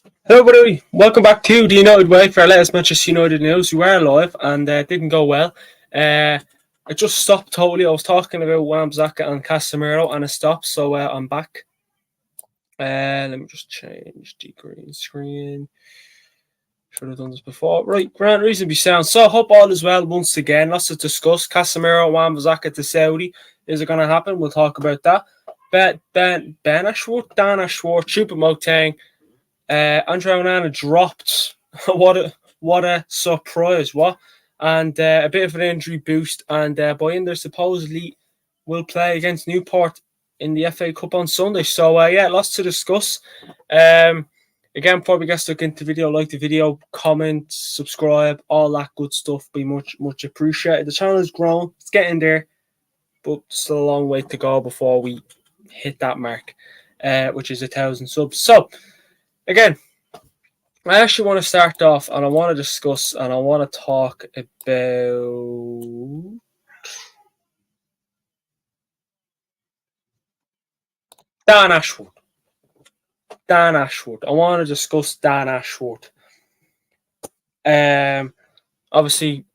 Hello, everybody. Welcome back to the United Way for our latest Manchester United news. We were live and didn't go well. I just stopped totally. I was talking about Bissaka and Casemiro and it stopped, so I'm back. Let me just change the green screen. Should have done this before. Right, grand reasonably sound. So, hope all is well once again. Lots to discuss. Casemiro, Bissaka to Saudi. Is it going to happen? We'll talk about that. Dan Ashworth, Choupo-Moting. Andre Onana dropped. what a surprise! What and a bit of an injury boost. And Boyinder supposedly will play against Newport in the FA Cup on Sunday. So yeah, lots to discuss. Again, before we get stuck into the video, like the video, comment, subscribe, all that good stuff. Be much appreciated. The channel has grown; it's getting there, but still a long way to go before we hit that mark, which is 1,000 subs. So again, I actually want to start off and I want to discuss and I want to talk about Dan Ashworth. Dan Ashworth. I want to discuss Dan Ashworth. Obviously,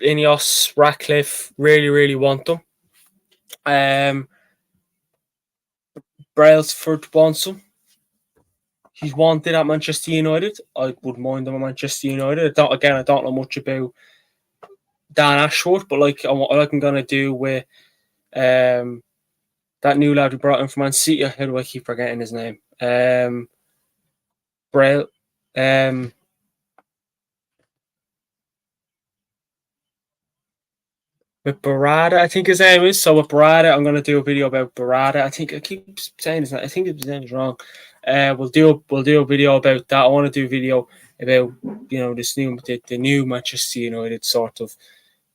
Ineos, Ratcliffe really want them. Brailsford wants him. He's wanted at Manchester United. I wouldn't mind him at Manchester United. I don't know much about Dan Ashworth, but like I'm gonna do with that new lad who brought in from Man City. How do I keep forgetting his name? Braille. With Barada, I think his name is. So with Barada, I'm going to do a video about Barada. I think I keep saying his name. I think his name is wrong. We'll do a video about that. I want to do a video about this the new Manchester United sort of,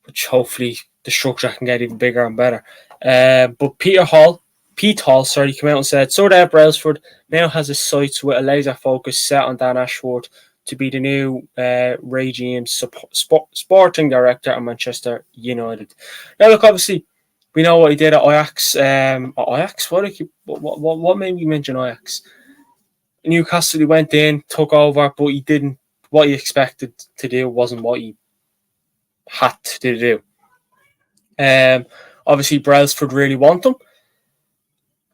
which hopefully the structure can get even bigger and better. But Pete Hall, came out and said, so that Brailsford now has his sights with a laser focus set on Dan Ashworth to be the new regime sporting director at Manchester United. Now, look, obviously, we know what he did at Ajax. Ajax? What made me mention Ajax? Newcastle, he went in, took over, but he didn't. What he expected to do wasn't what he had to do. Obviously, Brailsford really want him.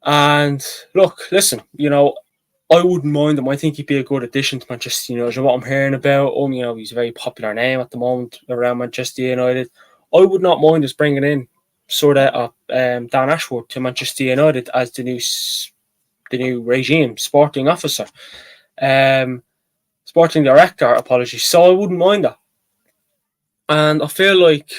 And look, listen, I wouldn't mind him. I think he'd be a good addition to Manchester United. What I'm hearing about him, he's a very popular name at the moment around Manchester United. I would not mind us bringing in sort of Dan Ashworth to Manchester United as the new regime sporting officer, sporting director. Apologies. So I wouldn't mind that. And I feel like,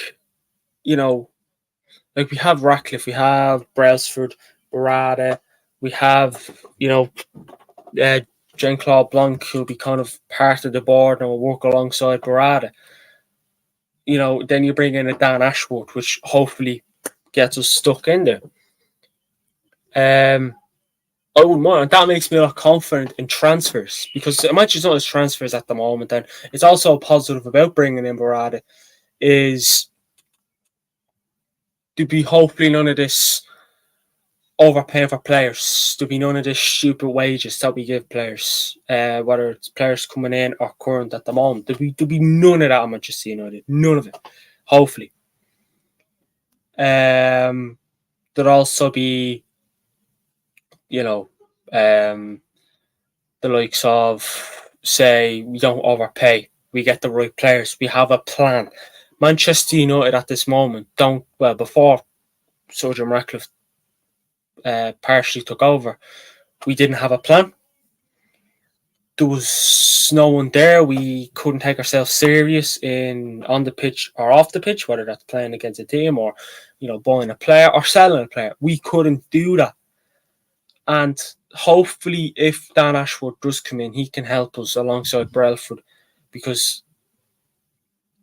like we have Ratcliffe, we have Brailsford, Barada, we have, Jean-Claude Blanc, who'll be kind of part of the board and will work alongside Barada. Then you bring in a Dan Ashworth, which hopefully gets us stuck in there. I wouldn't mind. And that makes me a lot confident in transfers because Manchester's not as transfers at the moment. And it's also a positive about bringing in Barada is to be hopefully none of this overpaying for players. There'll be none of this stupid wages that we give players, whether it's players coming in or current at the moment. There'll be none of that at Manchester United. None of it. Hopefully. There'll also be, the likes of, say, we don't overpay. We get the right players. We have a plan. Manchester United at this moment before Sir Jim Ratcliffe partially took over, we didn't have a plan. There was no one there. We couldn't take ourselves serious on the pitch or off the pitch, whether that's playing against a team or, buying a player or selling a player. We couldn't do that. And hopefully if Dan Ashworth does come in, he can help us alongside Brailsford because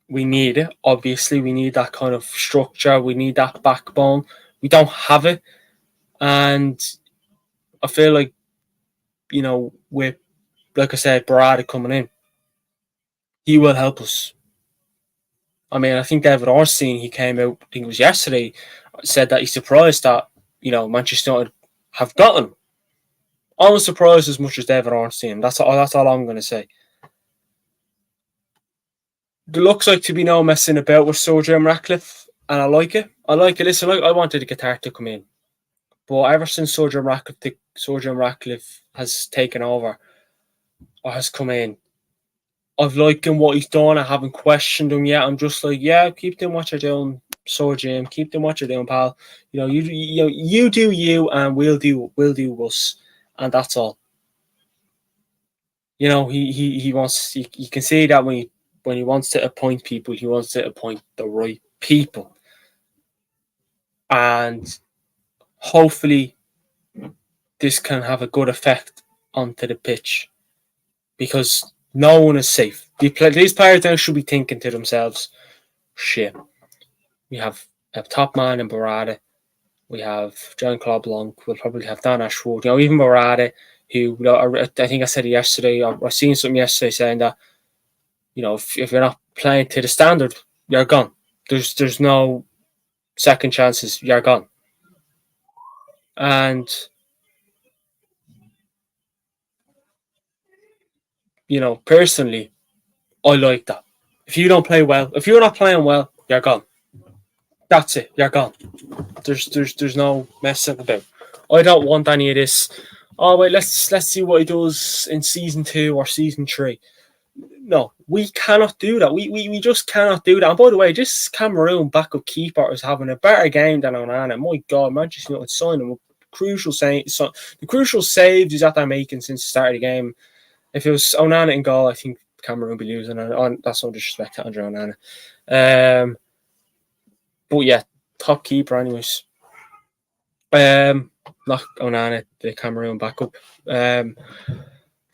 we need it. Obviously, we need that kind of structure. We need that backbone. We don't have it. And I feel like, with, like I said, Barada coming in, he will help us. I mean, I think David Ornstein, he came out, I think it was yesterday, said that he's surprised that, Manchester United have gotten him. I'm surprised as much as David Ornstein. That's all I'm going to say. There looks like to be no messing about with Sir Jim Ratcliffe, and I like it. I like it. Listen, I wanted the guitar to come in, but ever since Sir Jim Ratcliffe has taken over or has come in, I've liked him what he's done. I haven't questioned him yet. I'm just like, yeah, keep doing what you're doing, Sir Jim. Keep doing what you're doing, pal. You do you, and we'll do us, and that's all. He wants. You can see that when he wants to appoint people, he wants to appoint the right people, and hopefully this can have a good effect onto the pitch because no one is safe. These players now should be thinking to themselves, shit, we have a top man in Barada, we have John Claude Blanc, we'll probably have Dan Ashworth, even Barada, who I think I said it yesterday, I seen something yesterday saying that, if you're not playing to the standard, you're gone. There's no second chances, you're gone. And personally, I like that. If you don't play well, if you're not playing well, you're gone. That's it. You're gone. There's no messing about. I don't want any of this. Oh wait, let's see what he does in season 2 or season 3. No, we cannot do that. We just cannot do that. And by the way, this Cameroon backup keeper is having a better game than Onana. My God, Manchester United signed him. The crucial saves he's at that making since the start of the game. If it was Onana in goal, I think Cameroon would be losing. And that's no disrespect to Andre Onana. But yeah, top keeper anyways. Not Onana, the Cameroon backup.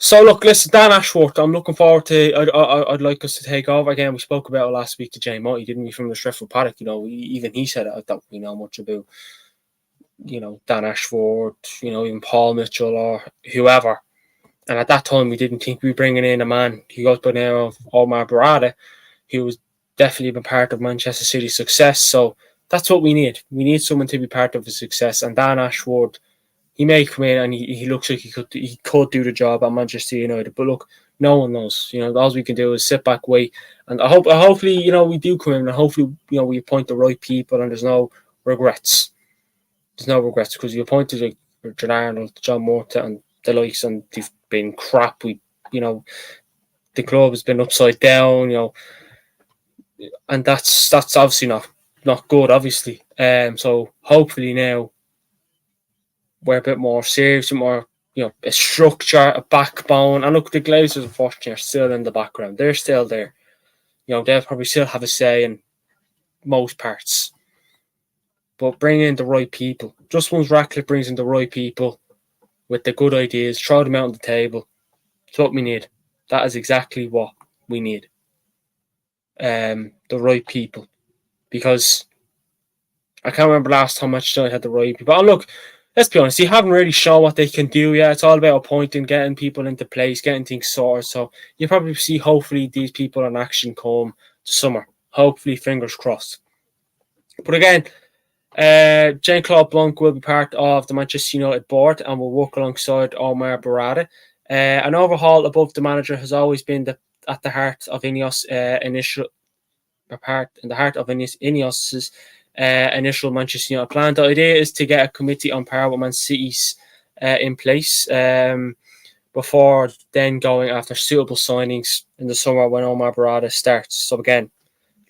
So look, listen, Dan Ashworth, I'm looking forward to. I'd like us to take over again. We spoke about it last week to Jay Motti, didn't we, from the Sheffield Paddock? Even he said it. I don't know much about Dan Ashworth, even Paul Mitchell or whoever. And at that time, we didn't think we were bringing in a man who goes by the name of Omar Barada, who was definitely been part of Manchester City's success. So that's what we need. We need someone to be part of the success. And Dan Ashworth, he may come in and he looks like he could do the job at Manchester United. But look, no one knows. All we can do is sit back, wait. And hopefully, we do come in and hopefully, we appoint the right people and there's no regrets. There's no regrets because you appointed like John Arnold, John Morta and the likes, and they've been crap. The club has been upside down, and that's obviously not good, obviously. So hopefully now we're a bit more serious, more a structure, a backbone. And look, the Glazers unfortunately are still in the background. They're still there. They'll probably still have a say in most parts. But bring in the right people. Just once Ratcliffe brings in the right people with the good ideas, throw them out on the table. It's what we need. That is exactly what we need. The right people. Because I can't remember last time Manchester United had the right people. And look, let's be honest, they haven't really shown what they can do yet. It's all about appointing, getting people into place, getting things sorted. So you'll probably see, hopefully, these people in action come to summer. Hopefully, fingers crossed. But again, Jean-Claude Blanc will be part of the Manchester United board and will work alongside Omar Barada. An overhaul above the manager has always been at the heart of Ineos' initial Manchester United plan. The idea is to get a committee on par with Man City's in place before then going after suitable signings in the summer when Omar Barada starts. So again,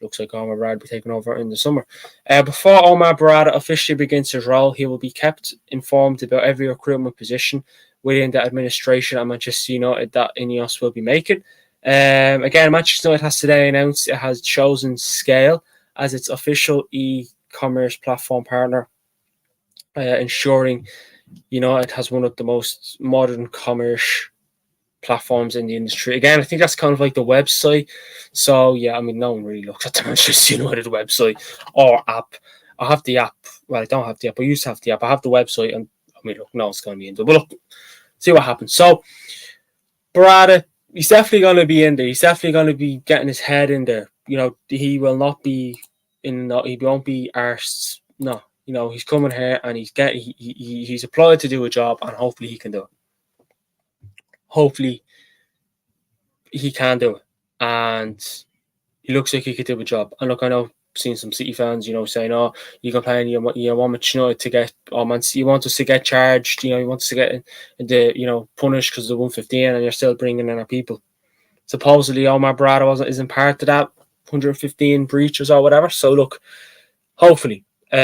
looks like Omar Barada will be taking over in the summer. Before Omar Barada officially begins his role, he will be kept informed about every recruitment position within the administration at Manchester United that Ineos will be making. Again, Manchester United has today announced it has chosen Scale as its official e-commerce platform partner, ensuring United has one of the most modern commerce platforms in the industry. Again, I think that's kind of like the website. So yeah, no one really looks at the Manchester United website or app. I have the app. Well, I don't have the app. I used to have the app. I have the website, and look, no one's going to be into it. But look, see what happens. So Barada, he's definitely going to be in there. He's definitely going to be getting his head in there. He will not be he won't be arsed. No, he's coming here and he's applied to do a job, and hopefully he can do it. hopefully he can do it, and he looks like he could do a job. And look, I know seeing some City fans, saying, "Oh, you can play, you want Manchester United to get, Man City, you want us to get charged, you want us to get punished because of the 115, and you're still bringing in our people." Supposedly, Omar Barada isn't part of that 115 breaches or whatever. So look, hopefully, he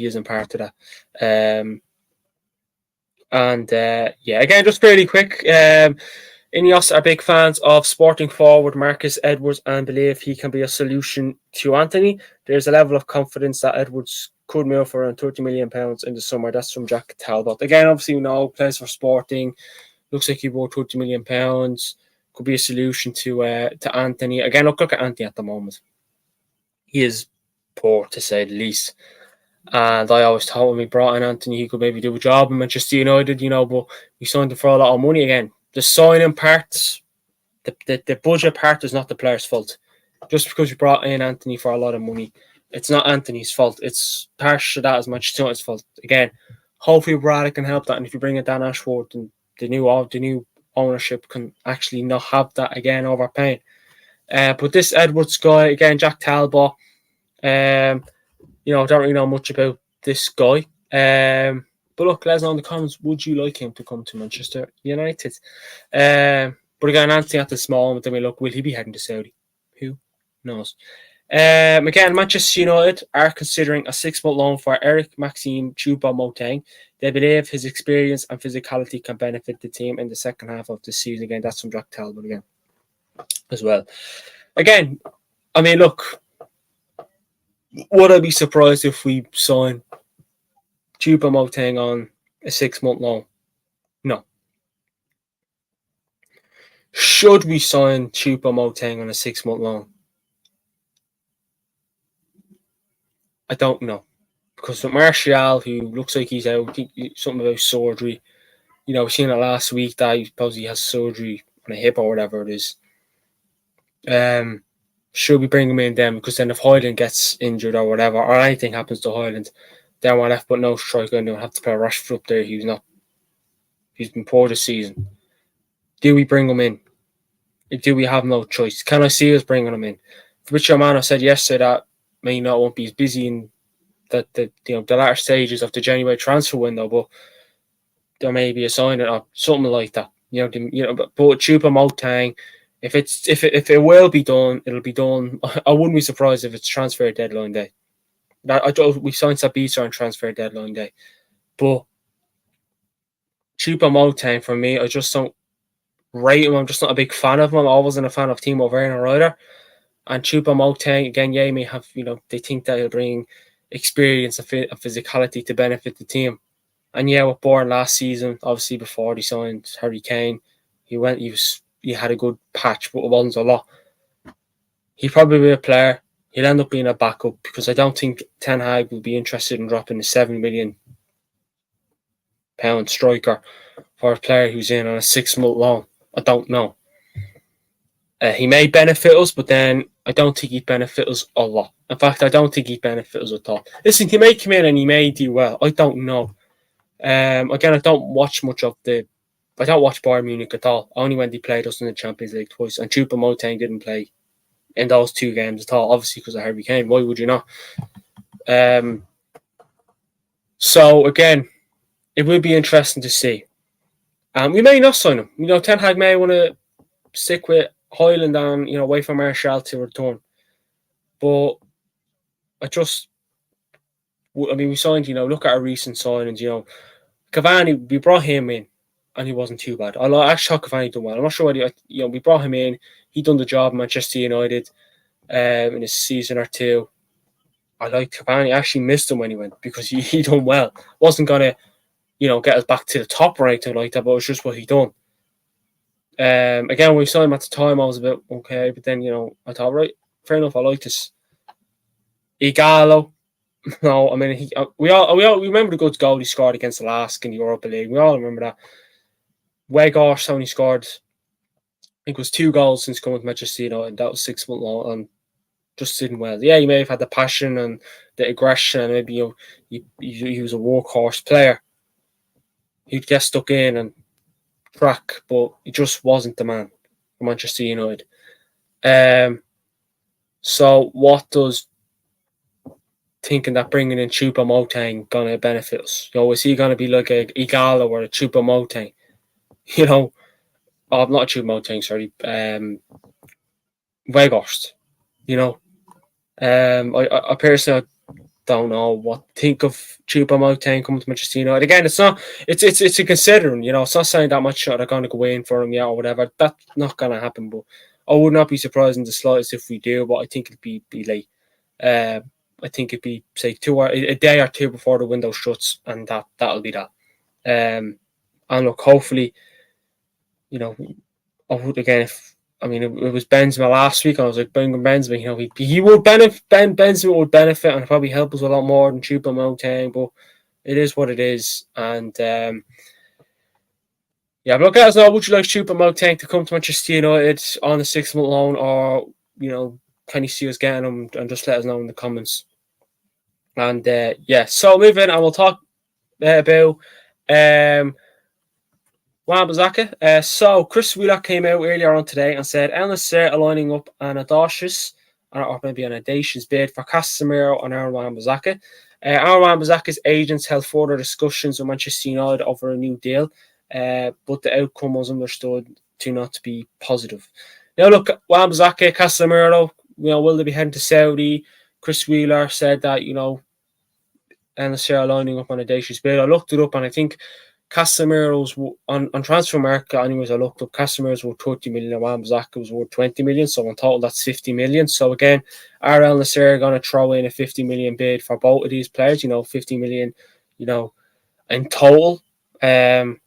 isn't part of that. Again, just fairly quick. Ineos are big fans of Sporting forward Marcus Edwards and believe he can be a solution to Anthony. There's a level of confidence that Edwards could move for around £30 million in the summer. That's from Jack Talbot. Again, obviously, plays for Sporting. Looks like he bought £30 million. Could be a solution to Anthony. Again, look at Anthony at the moment. He is poor, to say the least. And I always thought when we brought in Anthony, he could maybe do a job in Manchester United, but we signed him for a lot of money again. The signing part, the budget part is not the player's fault. Just because we brought in Anthony for a lot of money, it's not Anthony's fault. It's partial to that as Manchester United's fault. Again, hopefully Brad can help that. And if you bring in Dan Ashworth, and the new ownership can actually not have that again overpaying. But this Edwards guy, again, Jack Talbot, don't really know much about this guy. But look, let us know in the comments, would you like him to come to Manchester United? But again, Anthony at this moment, then we look, will he be heading to Saudi? Who knows? Again, Manchester United are considering a 6-month loan for Eric Maxime Choupo-Moting. They believe his experience and physicality can benefit the team in the second half of the season. Again, that's from Jack Talbot again as well. Again, I mean, look, would I be surprised if we sign Choupo-Moting on a 6-month loan? No. Should we sign Choupo-Moting on a 6-month loan? I don't know. Because with Martial, who looks like he's out, something about surgery. We've seen it last week that he supposedly has surgery on a hip or whatever it is. Should we bring him in then? Because then if Højlund gets injured or whatever, or anything happens to Højlund, then we're left but no striker, and we'll have to put Rashford up there. He's been poor this season. Do we bring him in? Do we have no choice? Can I see us bringing him in? Fabrizio Romano said yesterday that won't be as busy in the latter stages of the January transfer window, but there may be a sign or something like that. But Choupo-Moting, if it will be done, it'll be done. I wouldn't be surprised if it's transfer deadline day. We signed Sabitzer on transfer deadline day, but Choupo-Moting for me, I just don't rate him. I'm just not a big fan of him. I wasn't a fan of Timo Werner either. And Choupo-Moting, again, he may have, they think that he'll bring experience and physicality to benefit the team. And with Bourne last season, obviously before he signed Harry Kane, he had a good patch, but it wasn't a lot. He'd probably be a player. He'll end up being a backup because I don't think Ten Hag will be interested in dropping a £7 million striker for a player who's in on a 6-month loan. I don't know. He may benefit us, but then I don't think he'd benefit us a lot. In fact, I don't think he'd benefit us at all. Listen, he may come in and he may do well. I don't know. Again, I don't watch Bayern Munich at all. Only when they played us in the Champions League twice. And Choupo-Moting didn't play in those 2 games at all, obviously because of Harry Kane. Why would you not? So, again, it will be interesting to see. We may not sign him. Ten Hag may want to stick with Højlund and, wait for Martial to return. But we signed, look at our recent signings, Cavani, we brought him in and he wasn't too bad. I actually thought Cavani done well. I'm not sure whether, we brought him in. He done the job in Manchester United in a season or 2. I liked Cavani. I actually missed him when he went because he done well. Wasn't going to, get us back to the top or anything like that, but it was just what he done. Again, when we signed him at the time, I was a bit okay, but then, I thought, right, fair enough, I like this. Igalo. No, I mean, we all remember the good goal he scored against the Lask in the Europa League. We all remember that. Weghorst only scored, I think it was 2 goals since coming to Manchester United. That was 6 months long and just didn't well. Yeah, he may have had the passion and the aggression, and maybe he was a workhorse player. He'd get stuck in and crack, but he just wasn't the man for Manchester United. So what does thinking that bringing in Choupo-Moting gonna benefit us? Is he gonna be like a Igalo or a Choupo-Moting? Oh, not a Choupo-Moting, sorry. Weghorst. I personally don't know what to think of Choupo-Moting coming to Manchester United. Again, it's not. It's a considering. It's not saying that much they're going to go in for him yet or whatever. That's not going to happen. But I would not be surprised in the slightest if we do. But I think it'd be late. I think it'd be say a day or two before the window shuts, and that'll be that. And look, hopefully, I would again if. I mean, it was Benzema last week, and I was like, bringing Benzema, he would benefit. Benzema would benefit and probably help us a lot more than Choupo-Moting, but it is what it is. And but look, let us know, would you like Choupo-Moting to come to Manchester United on a 6-month loan, or can you see us getting him? And just let us know in the comments. And so moving, and we'll talk about Bissaka. So Chris Wheeler came out earlier on today and said El Nassr are lining up an audacious bid for Casemiro and Aaron Bissaka. Aaron Bissaka's agents held further discussions with Manchester United over a new deal, but the outcome was understood to not be positive. Now look, Bissaka, Casemiro, will they be heading to Saudi? Chris Wheeler said that El Nassr are lining up an audacious bid. I looked it up, and I think Casemiro's on transfer market, anyways, I looked up, Casemiro's worth 30 million and Bissaka was worth 20 million, so in total that's 50 million. So again, are El Nassr going to throw in a 50 million bid for both of these players? 50 million, in total. It'd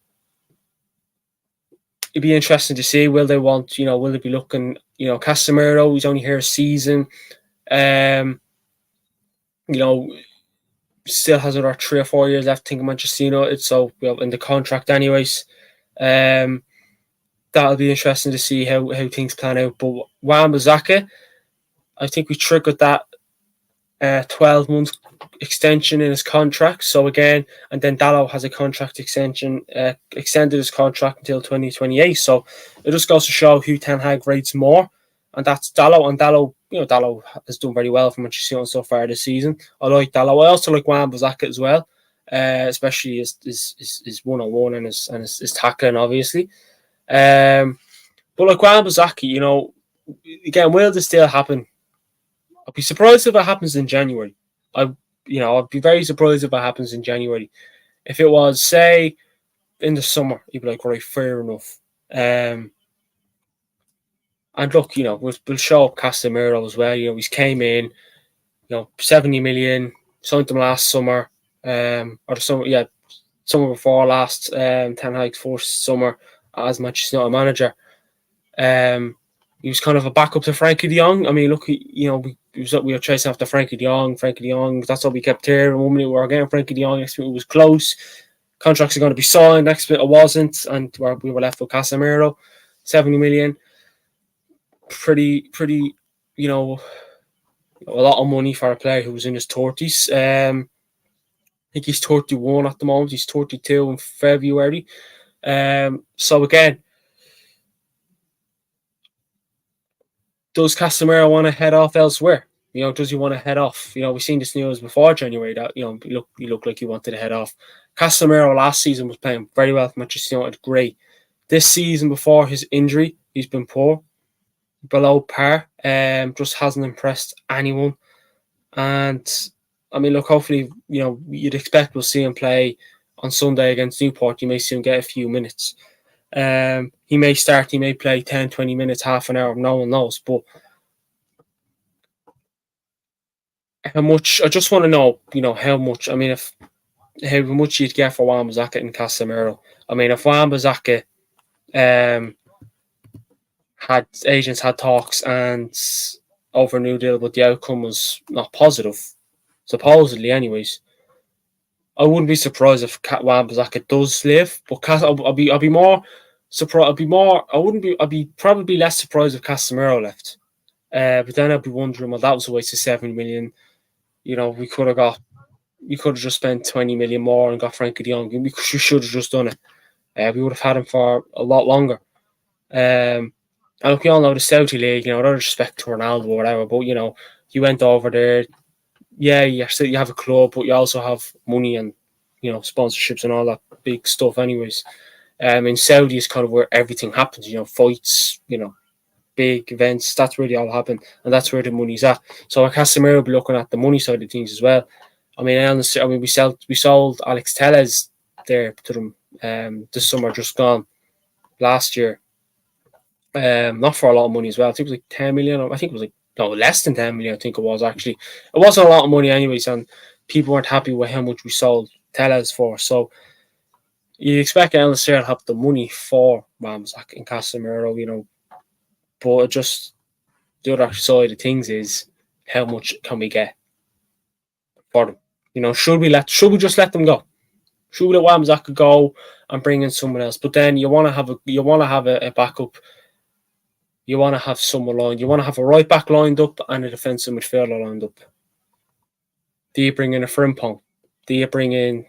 be interesting to see. Will they want, will they be looking, Casemiro, he's only here a season. Still has another 3 or 4 years left, I think, in Manchester United, so in the contract anyways. That'll be interesting to see how things plan out. But Bissaka, I think we triggered that 12-month extension in his contract. So again, and then Dalot has a contract extension, extended his contract until 2028. So it just goes to show who Ten Hag rates more, and that's Dalot. And Dalot, Dalot has done very well for Manchester United so far this season. I like Dalot. I also like Bissaka as well, especially his one-on-one and his tackling, obviously. But like Bissaka, again, will this still happen? I'd be surprised if it happens in January. I'd be very surprised if it happens in January. If it was, say, in the summer, you'd be like, right, fair enough. And look, we'll show up Casemiro as well. He's came in, 70 million, signed him last summer, or the summer before last, Ten Hag's first summer as Manchester United manager. He was kind of a backup to Frankie de Jong. I mean, look, we were chasing after Frankie de Jong. That's all we kept hearing. One minute we were getting Frankie de Jong, next minute it was close. Contracts are going to be signed, next minute it wasn't, and we were left with Casemiro, 70 million. Pretty, a lot of money for a player who was in his 30s. I think he's 31 at the moment. He's 32 in February. So again, does Casemiro want to head off elsewhere? Does he want to head off? We've seen this news before January that, he looked like he wanted to head off. Casemiro last season was playing very well for Manchester United, great. This season before his injury, he's been poor, below par, just hasn't impressed anyone. And I mean, look, hopefully, you'd expect we'll see him play on Sunday against Newport. You may see him get a few minutes. He may start, he may play 10, 20 minutes, half an hour, no one knows. But how much, I just want to know, how much, I mean, how much you'd get for Bissaka and Casemiro. I mean, if Bissaka agents had talks and over a new deal, but the outcome was not positive, supposedly anyways, I wouldn't be surprised if Bissaka does leave, but I'll be more surprised. I'd be probably less surprised if Casemiro left. But then I'd be wondering, well, that was a waste of 7 million. We could have just spent 20 million more and got Frankie de Jong. We should have just done it. We would have had him for a lot longer. And look, we all know the Saudi League, no respect to Ronaldo or whatever, but you went over there. Yeah, you have a club, but you also have money and sponsorships and all that big stuff. Anyways, in Saudi is kind of where everything happens. Fights, big events. That's where they all happen, and that's where the money's at. So Casemiro will be looking at the money side of things as well. We sold Alex Telles there to them this summer, just gone last year. Not for a lot of money as well. I think it was like 10 million. I think it was like less than 10 million. I think it was actually. It wasn't a lot of money anyways, and people weren't happy with how much we sold Telles for. So you expect Nassr to have the money for Ramzak and Casemiro, but just the other side of things is how much can we get for them? Should we just let them go? Should we let Ramzak go and bring in someone else? But then you want to have a backup. You want to have someone lined. You want to have a right back lined up and a defensive midfielder lined up. Do you bring in a Frimpong? Do you bring in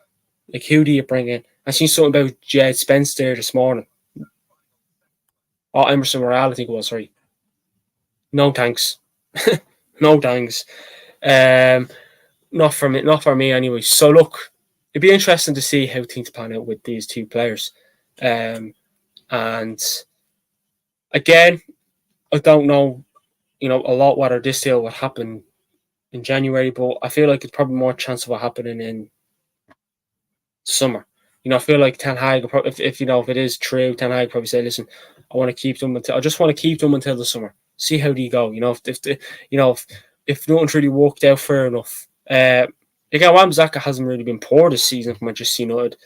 who do you bring in? I seen something about Jed Spence there this morning. Oh, Emerson Morale, I think it was. Sorry. No thanks. No thanks. Not for me anyway. So look, it'd be interesting to see how things pan out with these two players. And again, I don't know, a lot whether this deal would happen in January, but I feel like it's probably more chance of it happening in summer. I feel like Ten Hag, if it is true, Ten Hag probably say, "Listen, I just want to keep them until the summer. See how they go. If nothing's really worked out, fair enough." Again, Wan-Bissaka hasn't really been poor this season for Manchester United.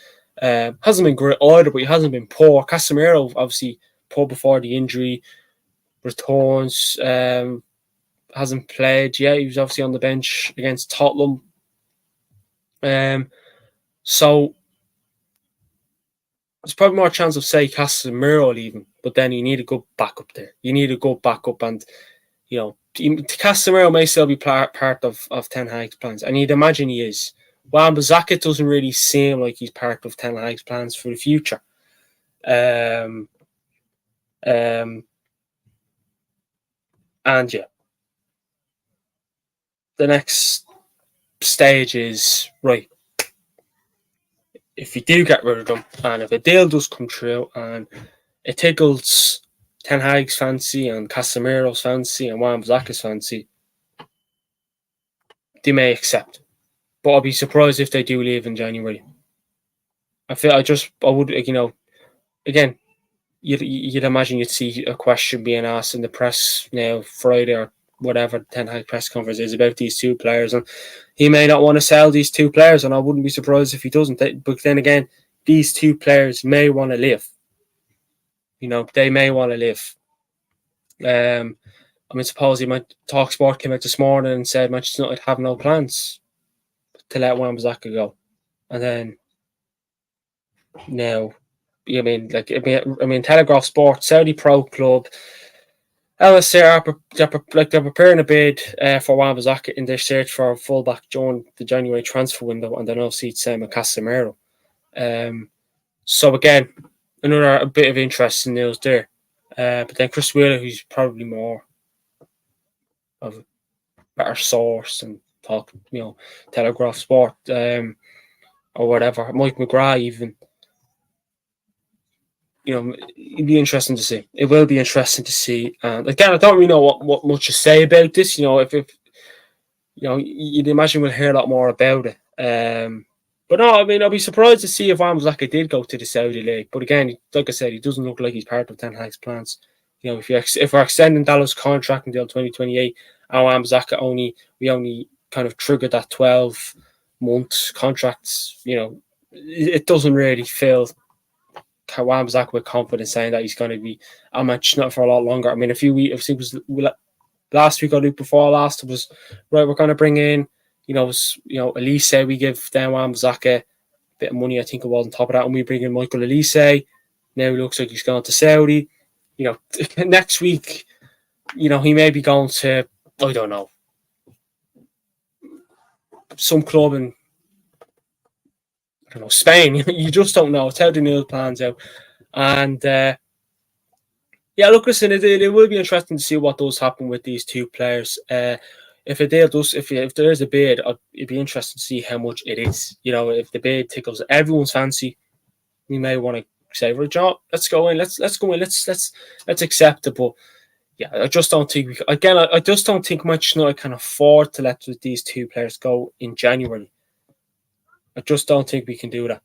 Hasn't been great either, but he hasn't been poor. Casemiro obviously poor before the injury. Returns, hasn't played yet. He was obviously on the bench against Tottenham. So there's probably more chance of, say, Casemiro leaving, but then you need a good backup there. You need a good backup, and Casemiro may still be part of Ten Hag's plans, and you'd imagine he is. Wan-Bissaka doesn't really seem like he's part of Ten Hag's plans for the future. And yeah, the next stage is right. If you do get rid of them, and if a deal does come through, and it tickles Ten Hag's fancy and Casemiro's fancy and Wan-Bissaka's fancy, they may accept. But I'll be surprised if they do leave in January. I would, again, you'd imagine you'd see a question being asked in the press now Friday or whatever Ten Hag press conference is about these two players, and he may not want to sell these two players, and I wouldn't be surprised if he doesn't. But then again, these two players may want to live. They may want to live. Suppose Talk Sport came out this morning and said Manchester United have no plans to let Wan-Bissaka go, and then now, Telegraph Sport, Saudi Pro Club, LSR, they're preparing a bid for Wan-Bissaka in their search for a fullback during the January transfer window, and then obviously it's same with Casemiro. So again, a bit of interesting news there. But then Chris Wheeler, who's probably more of a better source and talk, Telegraph Sport or whatever, Mike McGrath even. It'd be interesting to see. It will be interesting to see. And again, I don't really know what much to say about this. If you'd imagine we'll hear a lot more about it. But no, I'll be surprised to see if Wan-Bissaka did go to the Saudi League. But again, like I said, he doesn't look like he's part of Ten Hag's plans. If we're extending Dallas' contract until 2028, and Wan-Bissaka we only kind of triggered that 12-month contract, it doesn't really feel Wan-Bissaka with confidence saying that he's going to be at Manchester United for a lot longer. A few weeks, I think it was last week or the week before last, it was right. We're going to bring in, Elise. We give Dan Wan-Bissaka a bit of money. I think it was on top of that, and we bring in Michael Elise. Now he looks like he's gone to Saudi. Next week, he may be going to, I don't know, some club in I don't know, Spain. You just don't know. It's how the new plans out. And yeah, look, listen, it will be interesting to see what does happen with these two players. If a deal does, if there is a bid, it'd be interesting to see how much it is. You know, if the bid tickles everyone's fancy, we may want to say, well, John, let's go in, let's go in, let's accept it. But yeah, I just don't think I just don't think Manchester United can afford to let these two players go in January. I just don't think we can do that,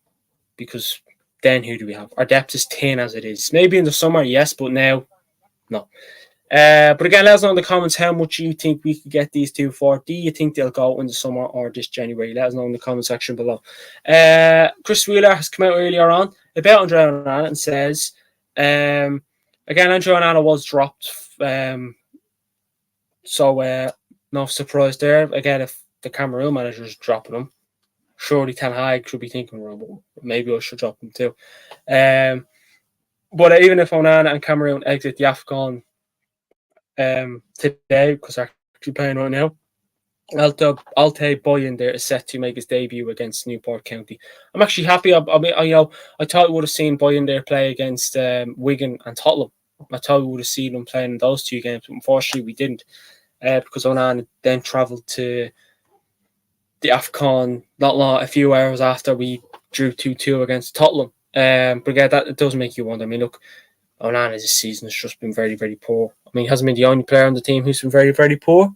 because then who do we have? Our depth is thin as it is. Maybe in the summer, yes, but now, no. But again, let us know in the comments how much you think we could get these two for. Do you think they'll go in the summer or this January? Let us know in the comment section below. Chris Wheeler has come out earlier on about Andre Onana and says, again, Andre Onana was dropped. So no surprise there. Again, if the Cameroon manager is dropping him, surely Ten Hag should be thinking, well, maybe I should drop him too. But even if Onana and Cameroon exit the AFCON today, because they're actually playing right now, Altay Boyan there is set to make his debut against Newport County. I'm actually happy. I thought we would have seen Boyan there play against Wigan and Tottenham. I thought we would have seen him playing in those two games, but unfortunately we didn't, because Onana then travelled to the AFCON a few hours after we drew 2-2 against Tottenham. But yeah, that it does make you wonder. I mean, look, Onana's season has just been very, very poor. I mean, he hasn't been the only player on the team who's been very, very poor.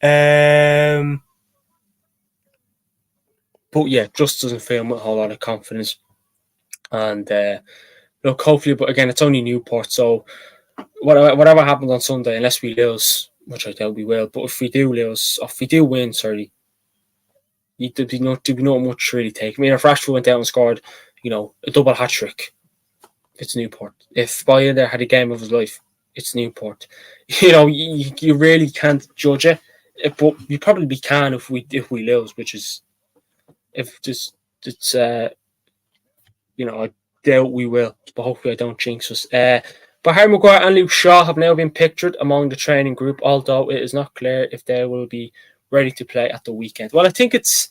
But yeah, just doesn't feel with a whole lot of confidence. And look, hopefully, but again, it's only Newport, so whatever happens on Sunday, unless we lose, which I doubt we will, but if we do win, there'd be not much to really take. I mean, if Rashford went out and scored, a double hat trick, it's Newport. If Boyan there had a game of his life, it's Newport. You really can't judge it, but you probably can if we lose, which is I doubt we will, but hopefully I don't jinx us. But Harry Maguire and Luke Shaw have now been pictured among the training group, although it is not clear if they will be ready to play at the weekend. Well, I think is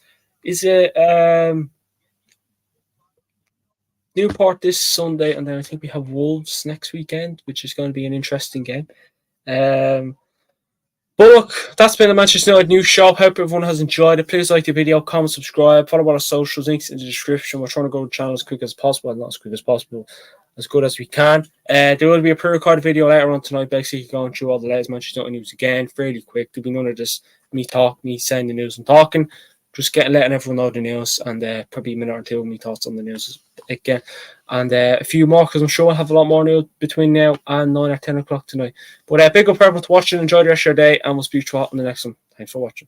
Newport this Sunday, and then I think we have Wolves next weekend, which is going to be an interesting game. But look, that's been the Manchester United News Show. Hope everyone has enjoyed it. Please like the video, comment, subscribe, follow our socials, links in the description. We're trying to grow the channel as quick as possible, not as quick as possible, as good as we can. There will be a pre-recorded video later on tonight, basically going through all the latest Manchester United news again, fairly quick. There'll be none of this me saying the news and talking. Just letting everyone know the news, and probably a minute or two of me thoughts on the news again. And a few more, because I'm sure I'll have a lot more news between now and 9 or 10 o'clock tonight. But big up everyone for watching. Enjoy the rest of your day, and we'll speak to you all on the next one. Thanks for watching.